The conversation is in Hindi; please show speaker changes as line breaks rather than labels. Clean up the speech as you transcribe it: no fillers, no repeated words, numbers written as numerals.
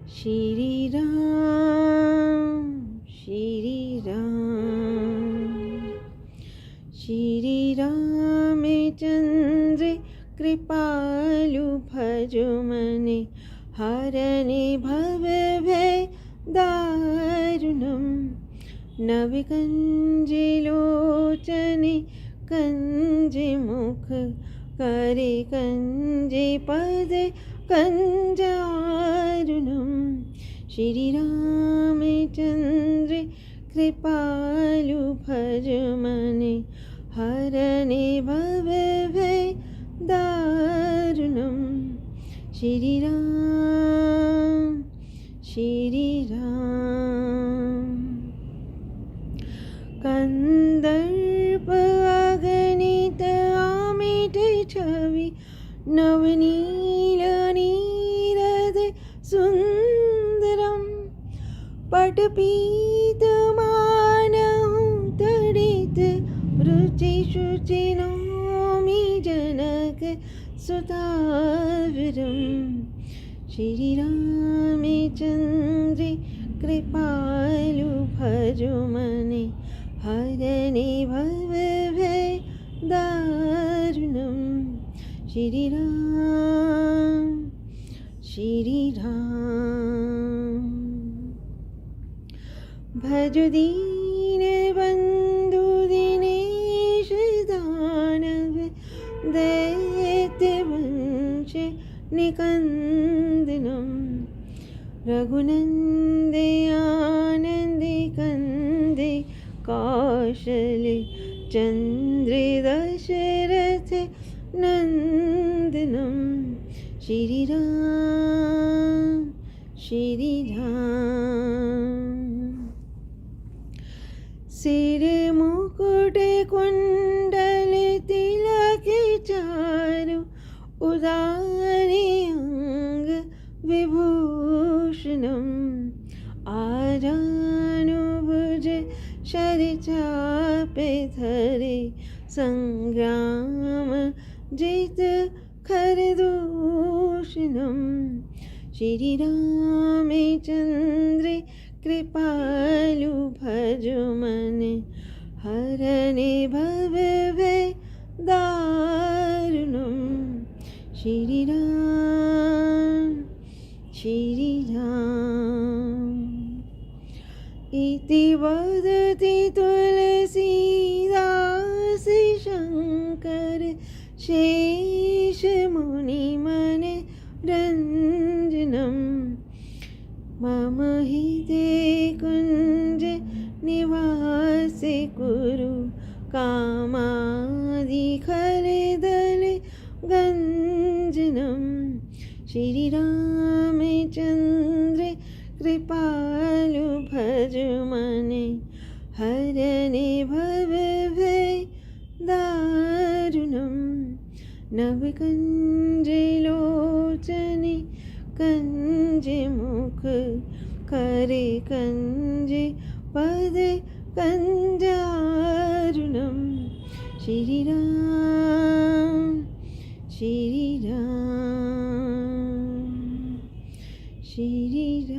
श्री राम श्री राम। श्री रामचंद्र कृपालु भजो मने, हरने भव भय दारुणम। नवकंजे लोचने कंजे मुख, करे कंजे पद कंजारुणम। श्री रामचंद्र कृपालु भजो मने, हरने भव भय दारुणम। श्री राम श्री राम। कंदर्प अगणित आमिठ छवि, नवनील नीरद सुंदरम। पटपीत मानहु तडित, रुचि शुचि नौमि जनक सुतावरम। श्री रामचंद्र कृपालु भजो मने, हरने भव भय दारुणम। श्री राम श्री राम। भज दीन बंधु दिनेश दानव, दैत्य वंश निकंदनम। रघुनंदे आनंदे कंदे, कौशले चंद्र दशरथ नंदनम। श्री राम श्री राम। सिर मुकुट कुंडल तिलक चारु, उदारे अंग विभूषणम। आजानुभुज शरचापे धरे, संग्राम जित खरदूषणम। श्री रामचंद्र कृपालु भजो मने, हरने भव भय दारुणम। श्री राम श्री राम। इति वदति तुलसीदास शंकर, शेष मुनि मन रंजनम। मम हिते कुंज निवास कुरु, कामादि खलदल गंजनम। श्री रामचंद्र कृपालु भजो मने, हरने भव भय दारुणम। नवकंजे लोचने कंजे मुख, करे कंजे पद कंजारुणम। श्री राम श्री राम श्री राम।